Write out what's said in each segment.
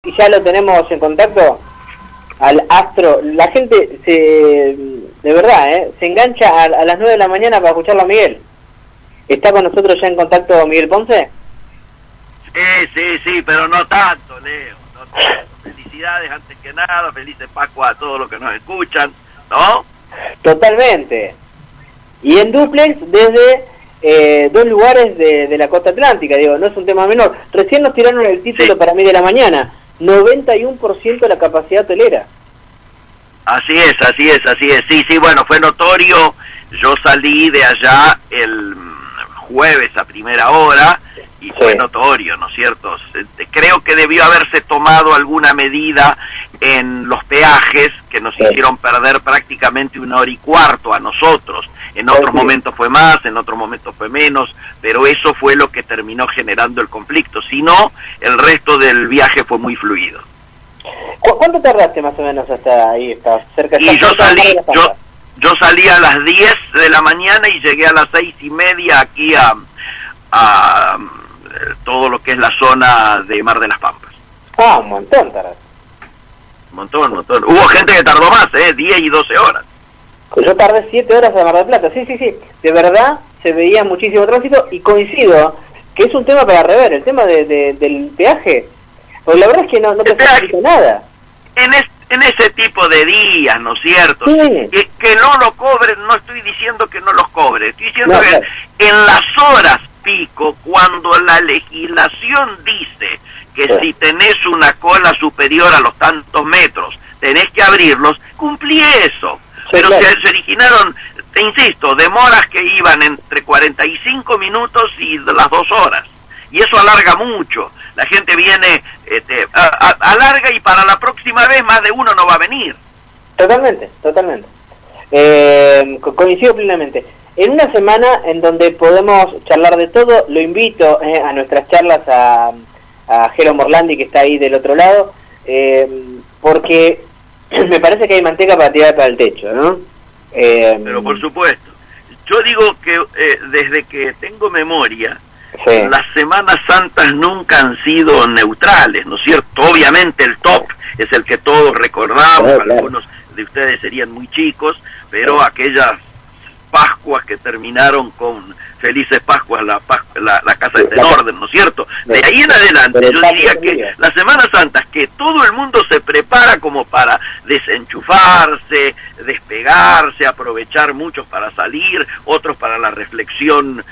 y ya lo tenemos en contacto al astro. La gente de verdad, se engancha a las 9 de la mañana para escucharlo a Miguel. ¿Está con nosotros ya en contacto Miguel Ponce? Sí, pero no tanto, Leo, no tanto. Felicidades antes que nada, felices Pascua a todos los que nos escuchan, ¿no? Totalmente. Y en duplex desde dos lugares de la costa atlántica, digo, no es un tema menor. Recién nos tiraron el título para mí de la mañana, 91% de la capacidad hotelera. Así es, sí, bueno, fue notorio. Yo salí de allá el jueves a primera hora y fue notorio, ¿no es cierto? Creo que debió haberse tomado alguna medida en los peajes que nos hicieron perder prácticamente 1 hora y cuarto a nosotros. En otros momentos fue más, en otros momentos fue menos, pero eso fue lo que terminó generando el conflicto. Si no, el resto del viaje fue muy fluido. ¿Cuánto tardaste más o menos hasta ahí? ¿Estás cerca? Y yo salí a las 10 de la mañana y llegué a las 6:30 aquí a todo lo que es la zona de Mar de las Pampas. Ah, un montón tardaste. Un montón. Hubo gente que tardó más, 10 y 12 horas. Yo tardé 7 horas a Mar del Plata, sí. De verdad, se veía muchísimo tránsito y coincido que es un tema para rever, el tema del peaje. Porque la verdad es que no precisa nada. En ese tipo de días, ¿no es cierto? Sí. Que no lo cobren, no estoy diciendo que no los cobren, estoy diciendo que en las horas pico, cuando la legislación dice que si tenés una cola superior a los tantos metros, tenés que abrirlos, cumplí eso. Pero se originaron, te insisto, demoras que iban entre 45 minutos y las 2 horas. Y eso alarga mucho. La gente viene, alarga y para la próxima vez más de uno no va a venir. Totalmente. Coincido plenamente. En una semana en donde podemos charlar de todo, lo invito a nuestras charlas a Jero Morlandi, que está ahí del otro lado, porque me parece que hay manteca para tirar para el techo, ¿no? Pero por supuesto. Yo digo que desde que tengo memoria, las Semanas Santas nunca han sido neutrales, ¿no es cierto? Obviamente el top es el que todos recordamos, algunos de ustedes serían muy chicos, pero aquellas Pascuas que terminaron con Felices Pascuas, la Casa de Orden, ¿no es cierto? De ahí en adelante yo diría que las Semanas Santas, que todo el mundo se prepara como para desenchufarse, despegarse, aprovechar muchos para salir, otros para la reflexión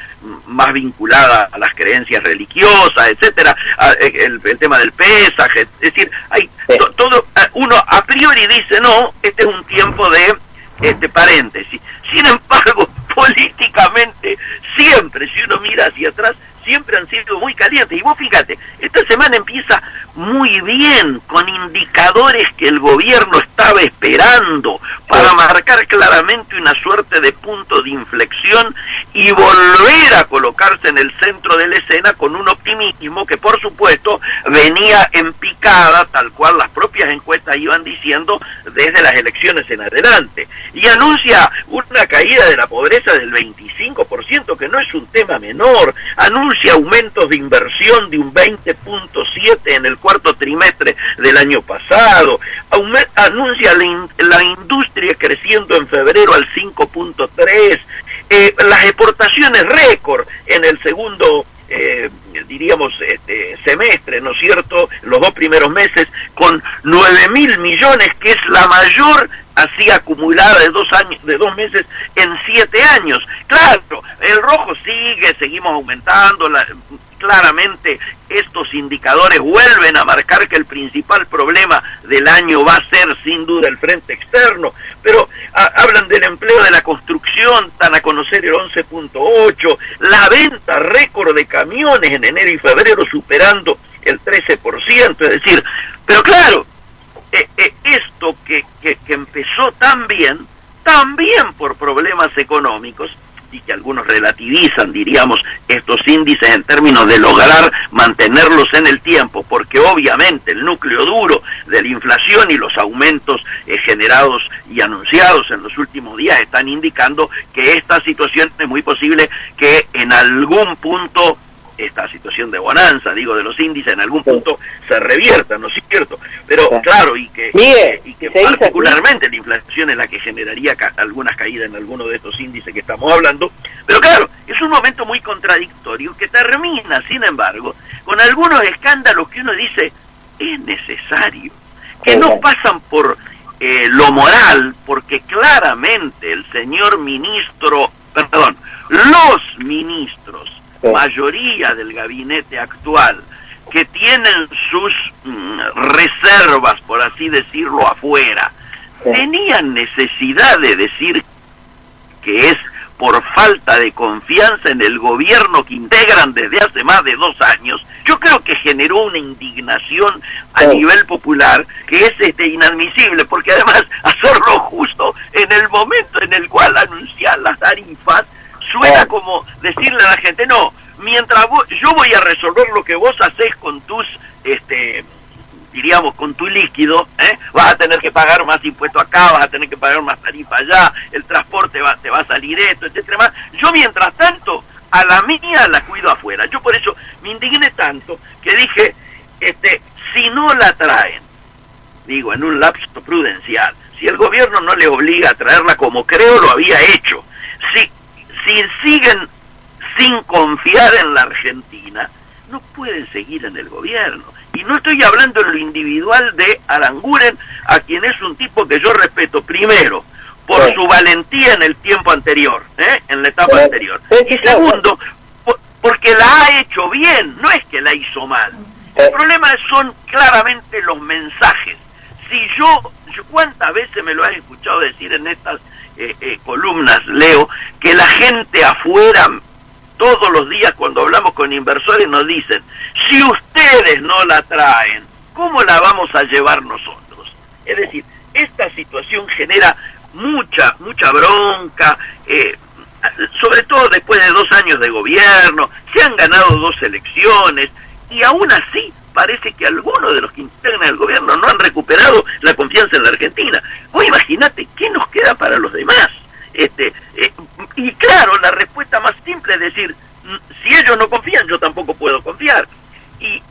más vinculada a las creencias religiosas, etcétera, el tema del pesaje, es decir, hay todo, uno a priori dice, no, este es un tiempo de paréntesis. Sin embargo, políticamente, siempre, si uno mira hacia atrás, siempre han sido muy calientes. Y vos fíjate, esta semana empieza muy bien, con indicadores que el gobierno estaba esperando para marcar claramente una suerte de punto de inflexión y volver a colocarse en el centro de la escena con un optimismo que, por supuesto, venía en picada, tal cual las propias encuestas iban diciendo desde las elecciones en adelante. Y anuncia una caída de la pobreza del 25%, que no es un tema menor, anuncia aumentos de inversión de un 20.7 en el cuarto trimestre del año pasado, anuncia la industria creciendo en febrero al 5.3, las exportaciones récord en el segundo semestre, ¿no es cierto?, los 2 primeros meses, con 9.000 millones, que es la mayor así acumulada de 2 meses en 7 años. Claro, el rojo seguimos aumentando, claramente estos indicadores vuelven a marcar que el principal problema del año va a ser sin duda el frente externo, pero hablan del empleo de la construcción, dan a conocer el 11.8, la venta récord de camiones en enero y febrero superando el 13%, es decir, pero claro, esto que empezó tan bien, también por problemas económicos, y que algunos relativizan, diríamos, estos índices en términos de lograr mantenerlos en el tiempo, porque obviamente el núcleo duro de la inflación y los aumentos generados y anunciados en los últimos días están indicando que esta situación es muy posible que en algún punto esta situación de bonanza, digo, de los índices en algún punto se revierta, ¿no es cierto? Pero claro, y que particularmente la inflación es la que generaría algunas caídas en alguno de estos índices que estamos hablando, pero claro, es un momento muy contradictorio que termina, sin embargo, con algunos escándalos que uno dice, es necesario, que no pasan por lo moral, porque claramente el señor ministro, perdón, los ministros, mayoría del gabinete actual, que tienen sus reservas, por así decirlo, afuera, tenían necesidad de decir que es por falta de confianza en el gobierno que integran desde hace más de 2 años. Yo creo que generó una indignación a nivel popular que es inadmisible, porque además hacerlo justo en el momento en el cual anunciar las tarifas suena como decirle a la gente, no, mientras yo voy a resolver lo que vos hacés con tus, diríamos, con tu líquido, vas a tener que pagar más impuesto acá, vas a tener que pagar más tarifa allá, el transporte te va a salir esto, etcétera más. Yo mientras tanto, a la mía la cuido afuera. Yo por eso me indigné tanto que dije, si no la traen, digo, en un lapso prudencial, si el gobierno no le obliga a traerla como creo lo había hecho, si siguen sin confiar en la Argentina, no pueden seguir en el gobierno. Y no estoy hablando en lo individual de Aranguren, a quien es un tipo que yo respeto, primero, por su valentía en el tiempo anterior, en la etapa anterior. Y segundo, porque la ha hecho bien, no es que la hizo mal. El problema son claramente los mensajes. Si yo ¿cuántas veces me lo has escuchado decir en estas columnas, Leo, que la gente afuera todos los días cuando hablamos con inversores nos dicen, si ustedes no la traen, ¿cómo la vamos a llevar nosotros? Es decir, esta situación genera mucha bronca, sobre todo después de 2 años de gobierno, se han ganado 2 elecciones, y aún así parece que algunos de los que integran el gobierno no han recuperado la confianza en la Argentina. Vos imagínate, ¿qué nos queda para los demás? Y claro, la respuesta más simple es decir, si ellos no confían, yo tampoco puedo confiar. Y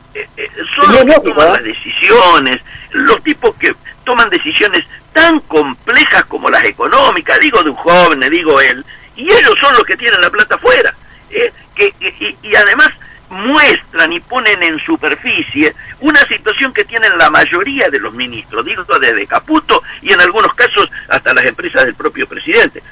son los que toman las decisiones, los tipos que toman decisiones tan complejas como las económicas, digo de un joven, digo él, y ellos son los que tienen la plata afuera, y además muestran y ponen en superficie una situación que tienen la mayoría de los ministros, digo desde Caputo y en algunos casos hasta las empresas del propio presidente.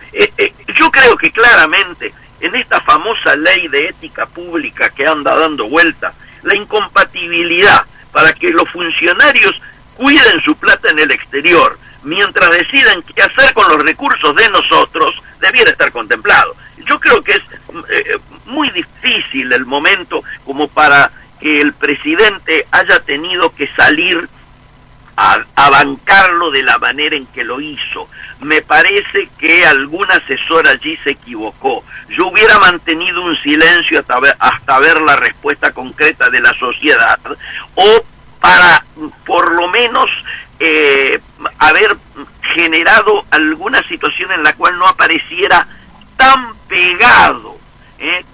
Yo creo que claramente en esta famosa ley de ética pública que anda dando vuelta, la incompatibilidad para que los funcionarios cuiden su plata en el exterior mientras deciden qué hacer con los recursos de nosotros, debiera estar contemplado. Yo creo que es muy difícil el momento como para que el presidente haya tenido que salir a bancarlo de la manera en que lo hizo. Me parece que algún asesor allí se equivocó. Yo hubiera mantenido un silencio hasta ver la respuesta concreta de la sociedad, o para por lo menos haber generado alguna situación en la cual no apareciera tan pegado,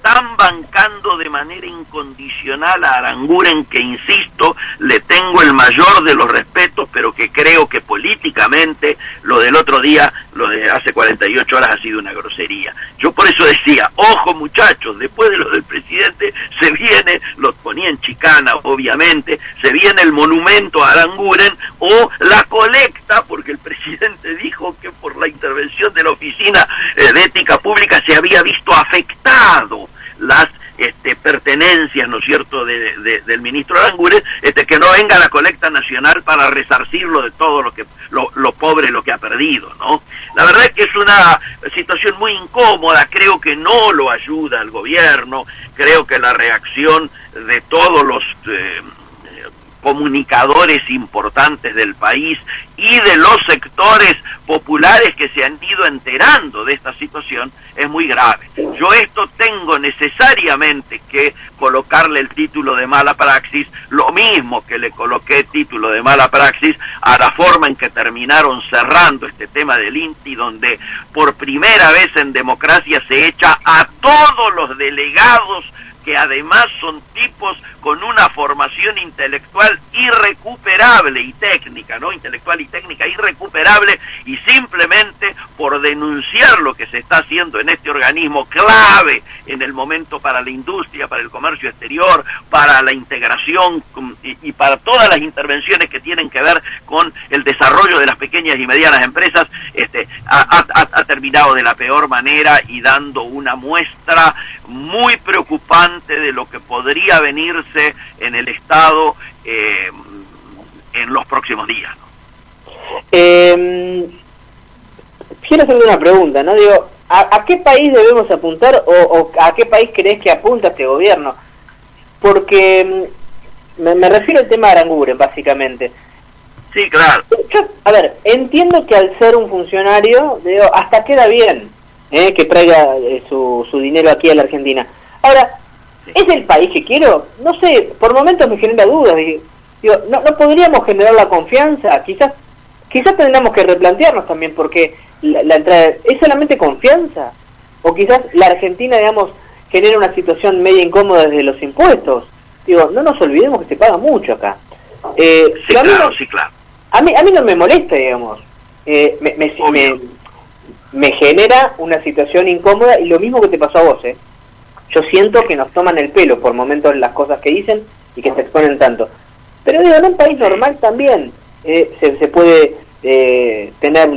tan bancando de manera incondicional a Aranguren, que insisto, le tengo el mayor de los respetos, pero que creo que políticamente lo del otro día, lo de hace 48 horas, ha sido una grosería. Yo por eso decía, ojo muchachos, después de lo del presidente se viene, los ponía en chicana obviamente, se viene el monumento a Aranguren o la colecta, porque el presidente dijo que por la intervención de la Oficina de Ética Pública se había visto afectado las pertenencias, ¿no es cierto?, del ministro Aranguren, que no venga la colecta nacional para resarcirlo de todo lo pobre, lo que ha perdido, ¿no? La verdad es que es una situación muy incómoda, creo que no lo ayuda al gobierno, creo que la reacción de todos los comunicadores importantes del país y de los sectores populares que se han ido enterando de esta situación es muy grave. Yo esto tengo necesariamente que colocarle el título de mala praxis, lo mismo que le coloqué título de mala praxis a la forma en que terminaron cerrando este tema del INTI, donde por primera vez en democracia se echa a todos los delegados que además son tipos con una formación intelectual irrecuperable y técnica, ¿no? Intelectual y técnica irrecuperable, y simplemente por denunciar lo que se está haciendo en este organismo clave en el momento para la industria, para el comercio exterior, para la integración y para todas las intervenciones que tienen que ver con el desarrollo de las pequeñas y medianas empresas, ha terminado de la peor manera y dando una muestra muy preocupante de lo que podría venirse en el Estado en los próximos días, ¿no? Quiero hacerle una pregunta, ¿no? Digo, ¿a qué país debemos apuntar o a qué país crees que apunta este gobierno? Porque me refiero al tema de Aranguren, básicamente. Sí, claro. Yo, a ver, entiendo que al ser un funcionario, digo, hasta queda bien que traiga su dinero aquí a la Argentina. Ahora, sí. ¿Es el país que quiero? No sé, por momentos me genera dudas. Digo, ¿no podríamos generar la confianza? Quizás tendríamos que replantearnos también, porque la entrada, ¿es solamente confianza? O quizás la Argentina, digamos, genera una situación media incómoda desde los impuestos. Digo, no nos olvidemos que se paga mucho acá. Sí, claro, sí, claro. A mí no me molesta, digamos. Me genera una situación incómoda, y lo mismo que te pasó a vos, Yo siento que nos toman el pelo por momentos las cosas que dicen y que se exponen tanto. Pero digo, en un país normal también se puede tener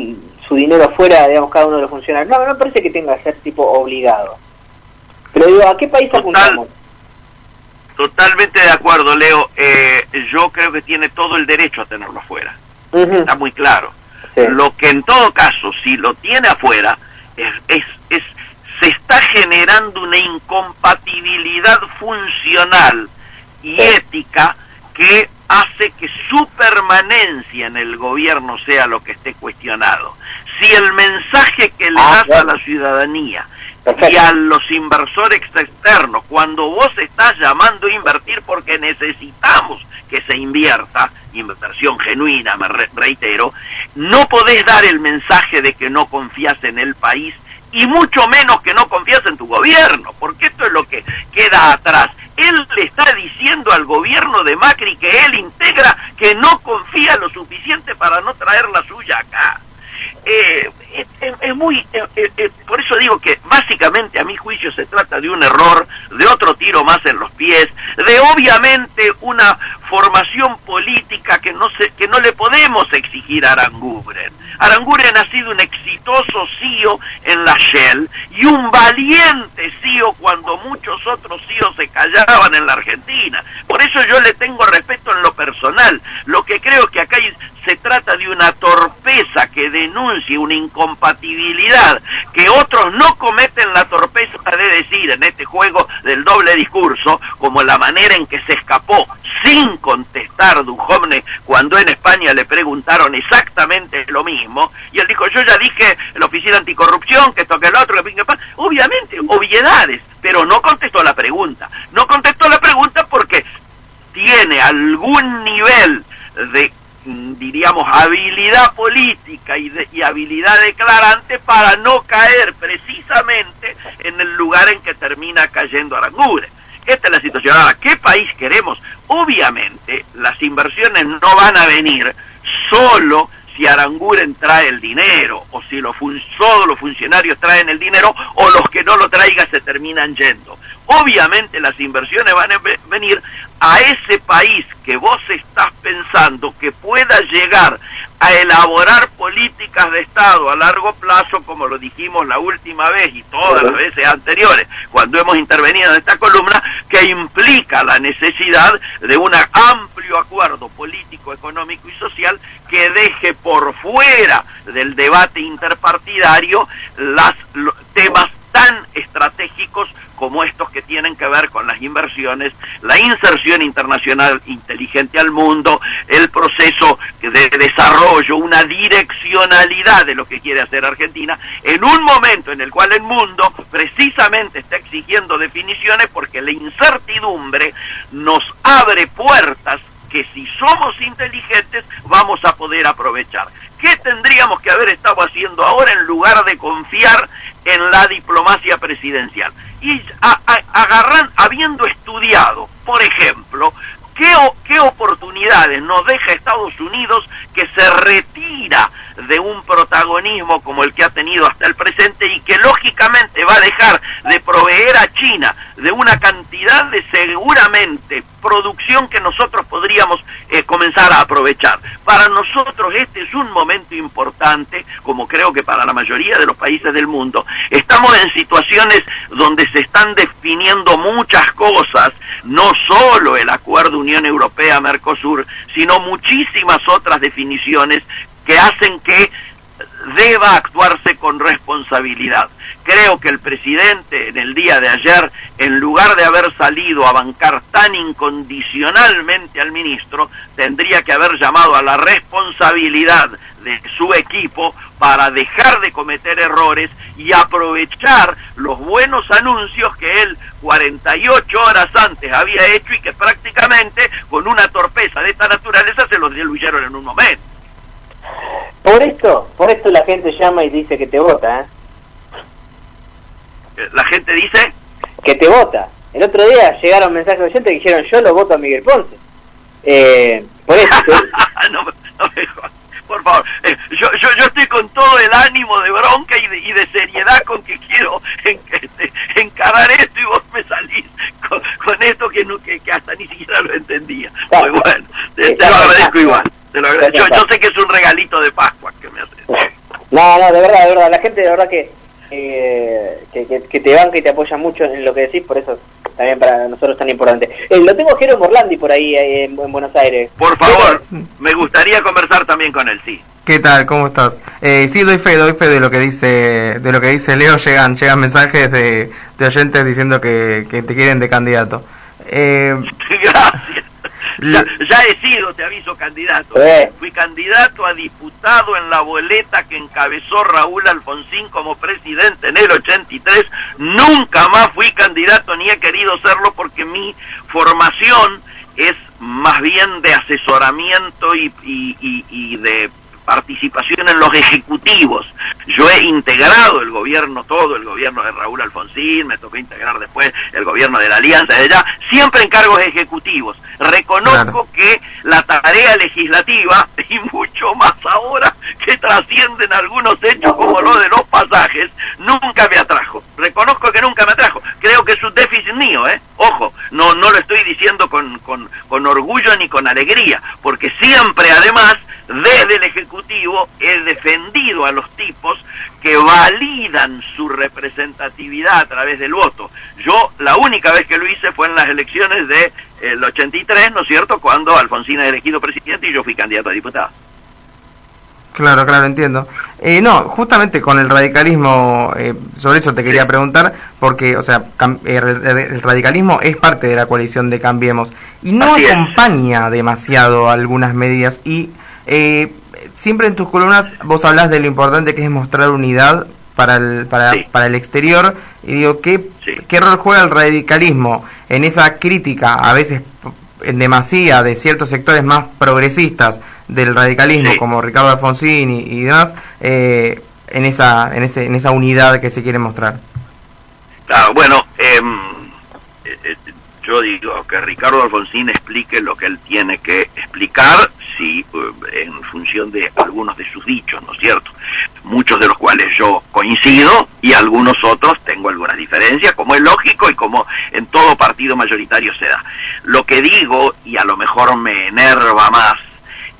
su dinero afuera, digamos, cada uno de los funcionarios. No me parece que tenga que ser tipo obligado. Pero digo, ¿a qué país apuntamos? Totalmente de acuerdo, Leo. Yo creo que tiene todo el derecho a tenerlo afuera. Está muy claro. Sí. Lo que en todo caso, si lo tiene afuera, se está generando una incompatibilidad funcional y ética que hace que su permanencia en el gobierno sea lo que esté cuestionado. Si el mensaje que le das a la ciudadanía y a los inversores externos, cuando vos estás llamando a invertir porque necesitamos que se invierta, inversión genuina, me reitero, no podés dar el mensaje de que no confías en el país, y mucho menos que no confías en tu gobierno, porque esto es lo que queda atrás. Él le está diciendo al gobierno de Macri que él integra que no confía lo suficiente para no traer la suya acá. Por eso digo que básicamente a mi juicio se trata de un error, de otro tiro más en los pies, de obviamente una formación política que no le podemos exigir a Aranguren. Aranguren ha sido un exitoso CEO en la Shell y un valiente CEO cuando muchos otros CEOs se callaban en la Argentina. Por eso yo le tengo respeto en lo personal. Lo que creo que acá se trata de una torpeza que denuncia una incompatibilidad, que otros no cometen la torpeza de decir en este juego del doble discurso, como la manera en que se escapó sin contestar Duhovne cuando en España le preguntaron exactamente lo mismo, y él dijo, yo ya dije en la Oficina Anticorrupción, que esto, que el otro, que obviamente, obviedades, pero no contestó la pregunta. No contestó la pregunta porque tiene algún nivel de, diríamos, habilidad política y habilidad declarante para no caer precisamente en el lugar en que termina cayendo Aranguren. Esta es la situación. Ahora, ¿qué país queremos? Obviamente, las inversiones no van a venir solo si Aranguren trae el dinero, o si solo los funcionarios traen el dinero, o los que no lo traigan se terminan yendo. Obviamente las inversiones van a venir a ese país que vos estás pensando que pueda llegar a elaborar políticas de Estado a largo plazo, como lo dijimos la última vez y todas las veces anteriores, cuando hemos intervenido en esta columna, que implica la necesidad de un amplio acuerdo político, económico y social que deje por fuera del debate interpartidario los temas tan estratégicos como estos que tienen que ver con las inversiones, la inserción internacional inteligente al mundo, el proceso de desarrollo, una direccionalidad de lo que quiere hacer Argentina, en un momento en el cual el mundo precisamente está exigiendo definiciones, porque la incertidumbre nos abre puertas que si somos inteligentes vamos a poder aprovechar. ¿Qué tendríamos que haber estado haciendo ahora en lugar de confiar en la diplomacia presidencial? y habiendo estudiado, por ejemplo, ¿qué oportunidades nos deja Estados Unidos, que se retira de un protagonismo como el que ha tenido hasta el presente y que lógicamente va a dejar de proveer a China de una cantidad de seguramente producción que nosotros podríamos comenzar a aprovechar? Para nosotros este es un momento importante, como creo que para la mayoría de los países del mundo. Estamos en situaciones donde se están definiendo muchas cosas, no solo el acuerdo Unión Europea-Mercosur, sino muchísimas otras definiciones que hacen que deba actuarse con responsabilidad. Creo que el presidente en el día de ayer, en lugar de haber salido a bancar tan incondicionalmente al ministro, tendría que haber llamado a la responsabilidad de su equipo para dejar de cometer errores y aprovechar los buenos anuncios que él 48 horas antes había hecho y que prácticamente con una torpeza de esta naturaleza se los diluyeron en un momento. Por esto la gente llama y dice que te vota, ¿eh? La gente dice que te vota. El otro día llegaron mensajes de oyentes que dijeron: yo lo voto a Miguel Ponce. Por eso no me jodas, por favor. Yo estoy con todo el ánimo de bronca y de seriedad con que quiero encarar esto, y vos me salís con esto que hasta ni siquiera lo entendía. Muy bueno, te lo agradezco igual. Yo sé que es un regalito de Pascua que me haces. No, de verdad, la gente de verdad que te banca y te apoya mucho en lo que decís, por eso también para nosotros es tan importante. Lo tengo a Jero Morlandi por ahí en Buenos Aires. Por favor, me gustaría conversar también con él, sí. ¿Qué tal? ¿Cómo estás? Sí, doy fe de lo que dice Leo. Llegan mensajes de oyentes diciendo que te quieren de candidato. Gracias. Ya he sido, te aviso, candidato. Fui candidato a diputado en la boleta que encabezó Raúl Alfonsín como presidente en el 83. Nunca más fui candidato ni he querido serlo, porque mi formación es más bien de asesoramiento y de participación en los ejecutivos. Yo he integrado el gobierno, todo el gobierno de Raúl Alfonsín, me tocó integrar después el gobierno de la Alianza de allá, siempre en cargos ejecutivos. Reconozco que la tarea legislativa, y mucho más ahora que trascienden algunos hechos como lo de los pasajes, nunca me atrajo. Reconozco que nunca me atrajo. Creo que es un déficit mío, Ojo, no lo estoy diciendo con orgullo ni con alegría, porque siempre además desde el Ejecutivo he defendido a los tipos que validan su representatividad a través del voto. Yo la única vez que lo hice fue en las elecciones del 83, ¿no es cierto?, cuando Alfonsín era elegido presidente y yo fui candidato a diputado. Claro, entiendo. No, justamente con el radicalismo, sobre eso te quería preguntar, porque, o sea, el radicalismo es parte de la coalición de Cambiemos y no acompaña demasiado algunas medidas, y siempre en tus columnas vos hablas de lo importante que es mostrar unidad para el exterior, y digo, ¿qué rol juega el radicalismo en esa crítica, a veces en demasía, de ciertos sectores más progresistas del radicalismo, como Ricardo Alfonsín y demás, en esa unidad que se quiere mostrar? Claro, bueno, yo digo que Ricardo Alfonsín explique lo que él tiene que explicar, sí, en función de algunos de sus dichos, ¿no es cierto? Muchos de los cuales yo coincido y algunos otros tengo algunas diferencias, como es lógico y como en todo partido mayoritario se da. Lo que digo, y a lo mejor me enerva más,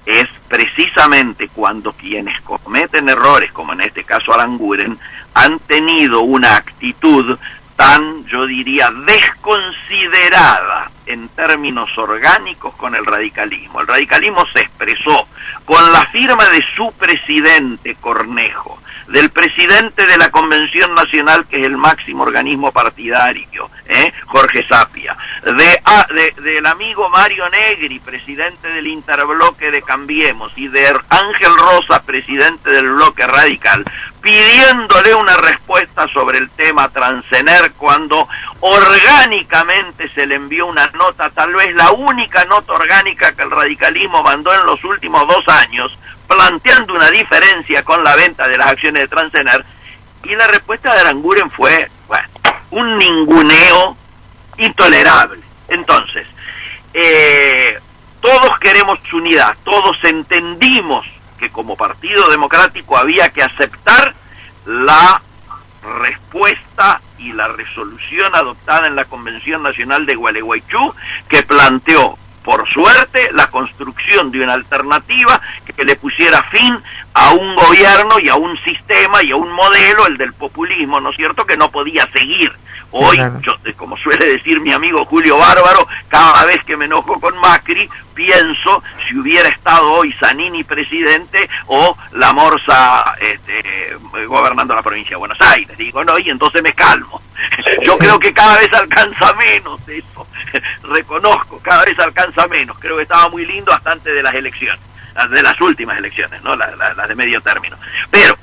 es precisamente cuando quienes cometen errores, como en este caso Aranguren, han tenido una actitud tan, yo diría, desconsiderada en términos orgánicos con el radicalismo. El radicalismo se expresó con la firma de su presidente Cornejo, del presidente de la Convención Nacional, que es el máximo organismo partidario, Jorge Sapia, del amigo Mario Negri, presidente del Interbloque de Cambiemos, y de Ángel Rosa, presidente del Bloque Radical, pidiéndole una respuesta sobre el tema Transener, cuando orgánicamente se le envió una nota, tal vez la única nota orgánica que el radicalismo mandó en los últimos 2 años, planteando una diferencia con la venta de las acciones de Transener, y la respuesta de Aranguren fue, bueno, un ninguneo intolerable. Entonces, todos queremos unidad, todos entendimos que como Partido Democrático había que aceptar la respuesta y la resolución adoptada en la Convención Nacional de Gualeguaychú, que planteó, por suerte, la construcción de una alternativa que le pusiera fin a un gobierno y a un sistema y a un modelo, el del populismo, ¿no es cierto?, que no podía seguir. Hoy, yo, como suele decir mi amigo Julio Bárbaro, cada vez que me enojo con Macri, pienso si hubiera estado hoy Zanini presidente o la Morsa gobernando la provincia de Buenos Aires. Digo, no, y entonces me calmo. Yo creo que cada vez alcanza menos eso. Reconozco, cada vez alcanza menos. Creo que estaba muy lindo hasta antes de las elecciones, de las últimas elecciones, ¿no? Las de medio término. Pero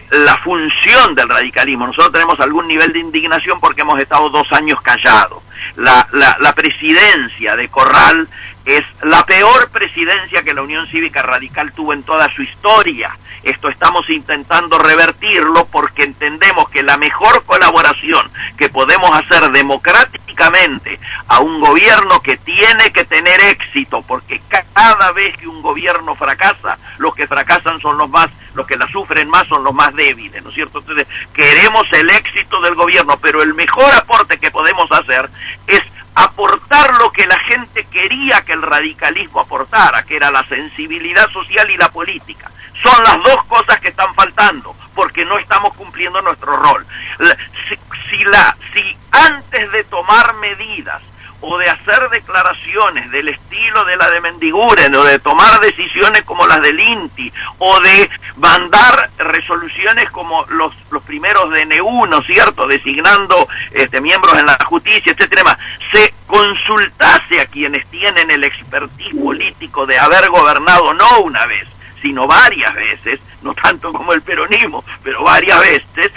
la función del radicalismo, nosotros tenemos algún nivel de indignación porque hemos estado 2 años callados. La presidencia de Corral es la peor presidencia que la Unión Cívica Radical tuvo en toda su historia. Esto estamos intentando revertirlo porque entendemos que la mejor colaboración que podemos hacer democráticamente a un gobierno que tiene que tener éxito, porque cada vez que un gobierno fracasa, los que fracasan son los que la sufren más son los más débiles, ¿no es cierto? Entonces, queremos el éxito del gobierno, pero el mejor aporte que podemos hacer es aportar lo que la gente quería que el radicalismo aportara, que era la sensibilidad social y la política. Son las dos cosas que están faltando, porque no estamos cumpliendo nuestro rol. Si antes de tomar medidas o de hacer declaraciones del estilo de la de Mendiguren, o de tomar decisiones como las del INTI, o de mandar resoluciones como los primeros DNU, ¿no es cierto?, designando miembros en la justicia, etcétera, se consultase a quienes tienen el expertise político de haber gobernado no una vez, sino varias veces, no tanto como el peronismo, pero varias veces,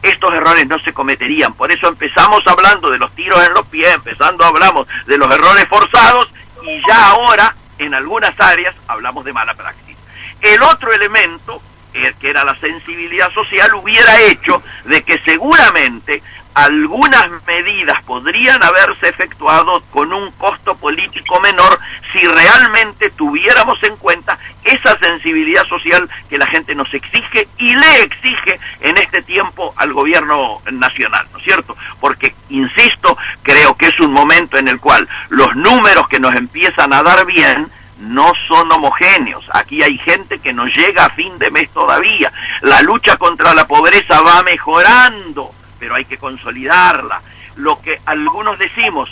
estos errores no se cometerían. Por eso empezamos hablando de los tiros en los pies, hablamos de los errores forzados, y ya ahora, en algunas áreas, hablamos de mala praxis. El otro elemento, que era la sensibilidad social, hubiera hecho de que seguramente algunas medidas podrían haberse efectuado con un costo político menor si realmente tuviéramos en cuenta esa sensibilidad social que la gente nos exige y le exige en este tiempo al gobierno nacional, ¿no es cierto? Porque, insisto, creo que es un momento en el cual los números que nos empiezan a dar bien no son homogéneos. Aquí hay gente que no llega a fin de mes todavía. La lucha contra la pobreza va mejorando, pero hay que consolidarla. Lo que algunos decimos,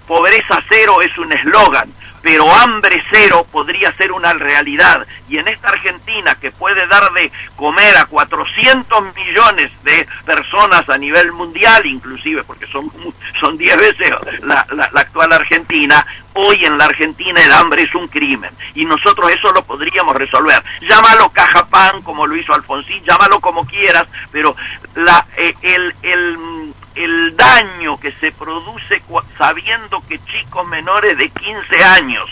pobreza cero, es un eslogan, pero hambre cero podría ser una realidad. Y en esta Argentina, que puede dar de comer a 400 millones de personas a nivel mundial, inclusive, porque son 10 veces la actual Argentina, hoy en la Argentina el hambre es un crimen, y nosotros eso lo podríamos resolver. Llámalo caja pan, como lo hizo Alfonsín, llámalo como quieras, pero el daño que se produce sabiendo que chicos menores de 15 años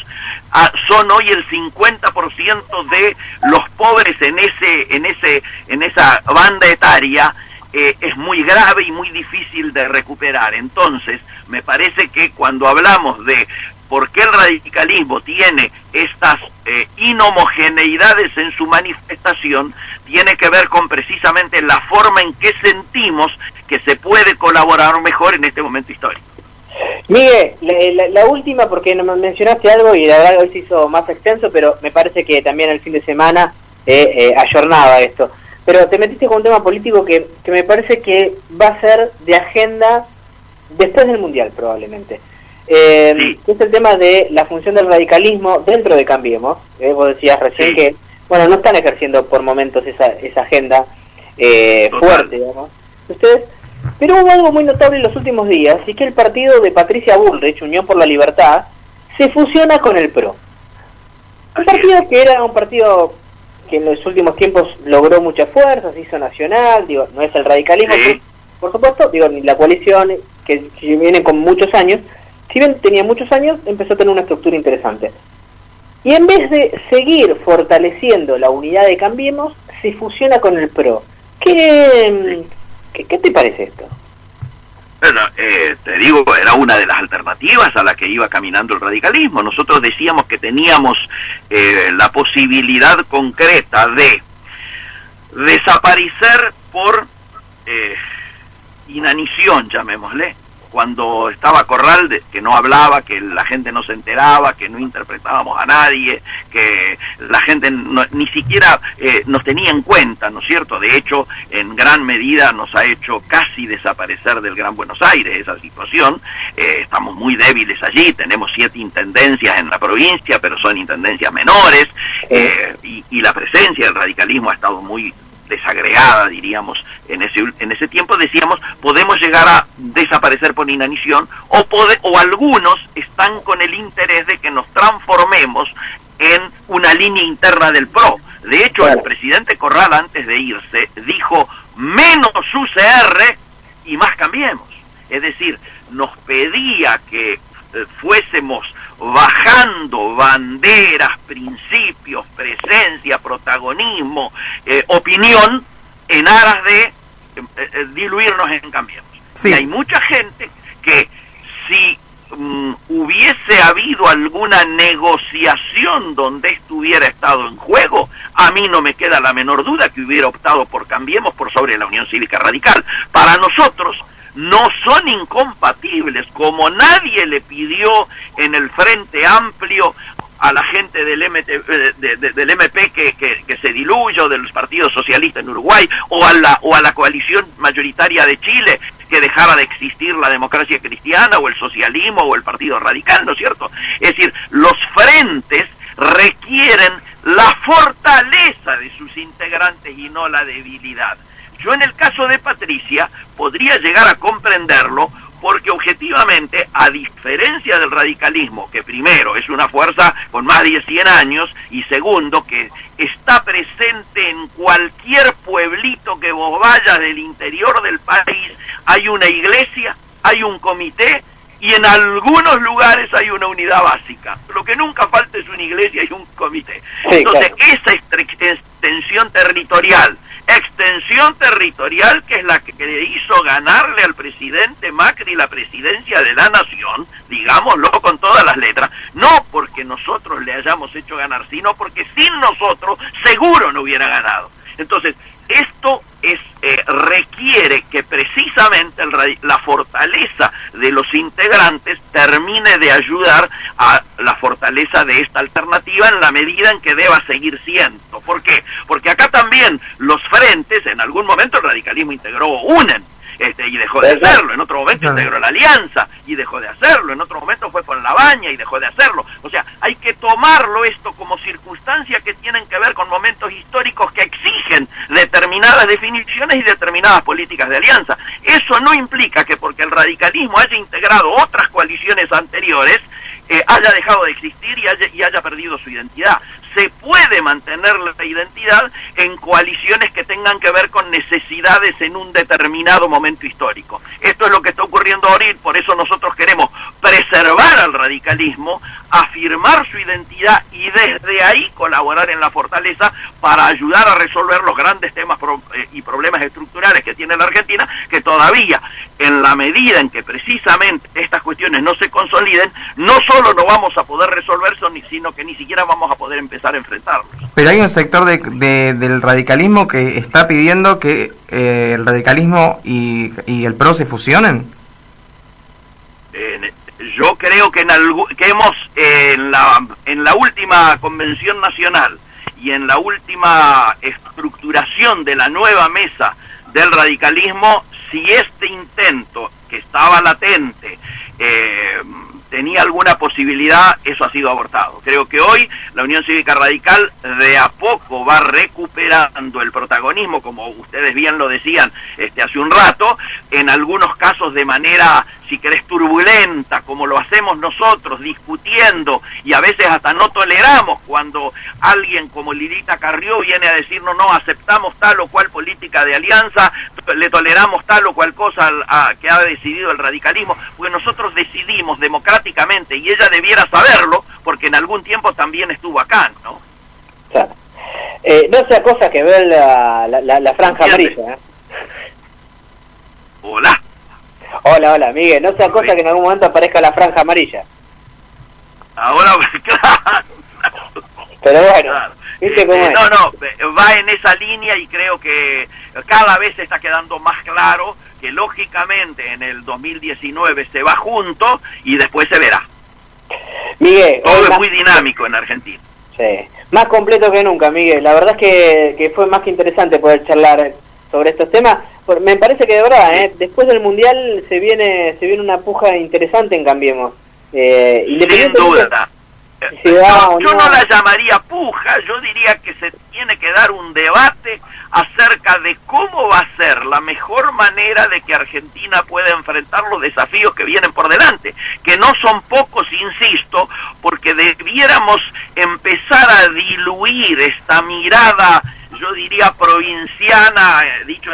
son hoy el 50% de los pobres en esa banda etaria, es muy grave y muy difícil de recuperar. Entonces, me parece que cuando hablamos de por qué el radicalismo tiene estas inhomogeneidades en su manifestación, tiene que ver con precisamente la forma en que sentimos que se puede colaborar mejor en este momento histórico. Miguel, la última, porque no mencionaste algo y la verdad hoy se hizo más extenso, pero me parece que también el fin de semana ayornaba esto. Pero te metiste con un tema político que me parece que va a ser de agenda después del Mundial, probablemente. Sí. Es el tema de la función del radicalismo dentro de Cambiemos. Vos decías recién Sí. que, bueno, no están ejerciendo por momentos esa agenda fuerte, digamos, ustedes. Pero hubo algo muy notable en los últimos días, y que el partido de Patricia Bullrich, Unión por la Libertad, se fusiona con el PRO. Un partido que era un partido que en los últimos tiempos logró mucha fuerza, se hizo nacional, digo, no es el radicalismo, Sí. por supuesto, digo, ni la coalición, que viene con muchos años, si bien tenía muchos años, empezó a tener una estructura interesante. Y en vez de seguir fortaleciendo la unidad de Cambiemos, se fusiona con el PRO. ¿Qué te parece esto? Bueno, te digo, era una de las alternativas a la que iba caminando el radicalismo. Nosotros decíamos que teníamos la posibilidad concreta de desaparecer por inanición, llamémosle, cuando estaba Corral, que no hablaba, que la gente no se enteraba, que no interpretábamos a nadie, que la gente ni siquiera nos tenía en cuenta, ¿no es cierto? De hecho, en gran medida nos ha hecho casi desaparecer del Gran Buenos Aires esa situación. Estamos muy débiles allí, tenemos 7 intendencias en la provincia, pero son intendencias menores, y la presencia del radicalismo ha estado muy desagregada, diríamos, en ese tiempo. Decíamos, podemos llegar a desaparecer por inanición, o algunos están con el interés de que nos transformemos en una línea interna del PRO. De hecho, el presidente Corral, antes de irse, dijo menos UCR y más Cambiemos. Es decir, nos pedía que fuésemos bajando banderas, principios, presencia, protagonismo, opinión, en aras de diluirnos en Cambiemos. Sí. Y hay mucha gente que, si hubiese habido alguna negociación donde estuviera estado en juego, a mí no me queda la menor duda que hubiera optado por Cambiemos por sobre la Unión Cívica Radical. Para nosotros no son incompatibles, como nadie le pidió en el Frente Amplio a la gente del MP que se diluya, o de los partidos socialistas en Uruguay, o a la coalición mayoritaria de Chile, que dejara de existir la democracia cristiana, o el socialismo, o el Partido Radical, ¿no es cierto? Es decir, los frentes requieren la fortaleza de sus integrantes y no la debilidad. Yo, en el caso de Patricia, podría llegar a comprenderlo, porque objetivamente, a diferencia del radicalismo, que primero es una fuerza con más de 100 años, y segundo, que está presente en cualquier pueblito que vos vayas del interior del país, hay una iglesia, hay un comité, y en algunos lugares hay una unidad básica. Lo que nunca falta es una iglesia y un comité. Sí, entonces, claro, esa extensión territorial que es la que le hizo ganarle al presidente Macri la presidencia de la nación, digámoslo con todas las letras, no porque nosotros le hayamos hecho ganar, sino porque sin nosotros seguro no hubiera ganado. Entonces, esto requiere que precisamente la fortaleza de los integrantes termine de ayudar a la fortaleza de esta alternativa, en la medida en que deba seguir siendo. ¿Por qué? Porque acá también los frentes, en algún momento el radicalismo integró UNEN, y dejó de hacerlo, en otro momento integró la Alianza y dejó de hacerlo, en otro momento fue con la Baña y dejó de hacerlo. O sea, hay que tomarlo esto como circunstancias que tienen que ver con momentos históricos que exigen determinadas definiciones y determinadas políticas de alianza. Eso no implica que porque el radicalismo haya integrado otras coaliciones anteriores, haya dejado de existir y haya perdido su identidad. Se puede mantener la identidad en coaliciones que tengan que ver con necesidades en un determinado momento histórico. Esto es lo que está ocurriendo ahora, y por eso nosotros queremos preservar al radicalismo, afirmar su identidad y desde ahí colaborar en la fortaleza para ayudar a resolver los grandes temas y problemas estructurales que tiene la Argentina, que todavía, en la medida en que precisamente estas cuestiones no se consoliden, no solo no vamos a poder resolver, sino que ni siquiera vamos a poder empezar a enfrentarlos. Pero hay un sector del radicalismo que está pidiendo que el radicalismo y el PRO se fusionen. Yo creo que hemos en la última convención nacional y en la última estructuración de la nueva mesa del radicalismo, si este intento que estaba latente tenía alguna posibilidad, eso ha sido abortado. Creo que hoy la Unión Cívica Radical de a poco va recuperando el protagonismo, como ustedes bien lo decían hace un rato, en algunos casos de manera, si querés, turbulenta, como lo hacemos nosotros, discutiendo, y a veces hasta no toleramos cuando alguien como Lilita Carrió viene a decirnos, no, aceptamos tal o cual política de alianza, le toleramos tal o cual cosa que ha decidido el radicalismo, porque nosotros decidimos democráticamente, y ella debiera saberlo, porque en algún tiempo también estuvo acá, ¿no? Claro. No sea cosa que ver la franja amarilla, ¿eh? Hola. Hola, Miguel. No sea cosa que en algún momento aparezca la franja amarilla. Ahora, claro. Pero bueno, claro. ¿viste cómo es? No, va en esa línea y creo que cada vez se está quedando más claro que lógicamente en el 2019 se va junto y después se verá. Miguel, todo es muy dinámico en Argentina. Sí, más completo que nunca, Miguel. La verdad es que fue más que interesante poder charlar sobre estos temas. Me parece que de verdad, después del Mundial se viene una puja interesante en Cambiemos. Sin duda. Yo no la llamaría puja, yo diría que se tiene que dar un debate acerca de cómo va a ser la mejor manera de que Argentina pueda enfrentar los desafíos que vienen por delante, que no son pocos, insisto, porque debiéramos empezar a diluir esta mirada, yo diría provinciana, dicho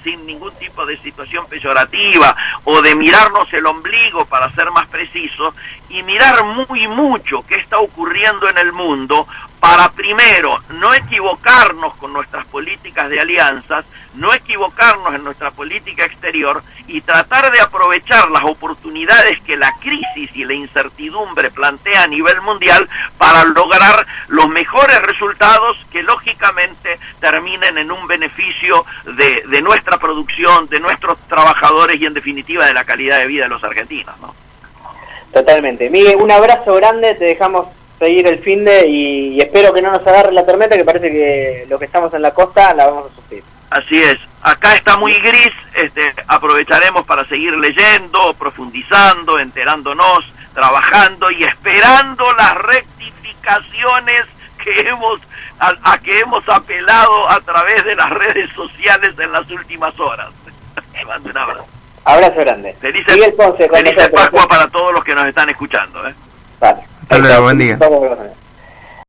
sin ningún tipo de situación peyorativa, o de mirarnos el ombligo, para ser más preciso, y mirar muy mucho qué está ocurriendo en el mundo, para primero no equivocarnos con nuestras políticas de alianzas, no equivocarnos en nuestra política exterior y tratar de aprovechar las oportunidades que la crisis y la incertidumbre plantea a nivel mundial para lograr los mejores resultados que lógicamente terminen en un beneficio de nuestra producción, de nuestros trabajadores y en definitiva de la calidad de vida de los argentinos, ¿no? Totalmente. Miguel, un abrazo grande, te dejamos seguir el finde y espero que no nos agarre la tormenta, que parece que los que estamos en la costa la vamos a sufrir. Así es, acá está muy gris, aprovecharemos para seguir leyendo, profundizando, enterándonos, trabajando y esperando las rectificaciones que a que hemos apelado a través de las redes sociales en las últimas horas. Te mando un abrazo. Abrazo grande. Felices Pascua para todos los que nos están escuchando. Vale. Hasta luego, buen día.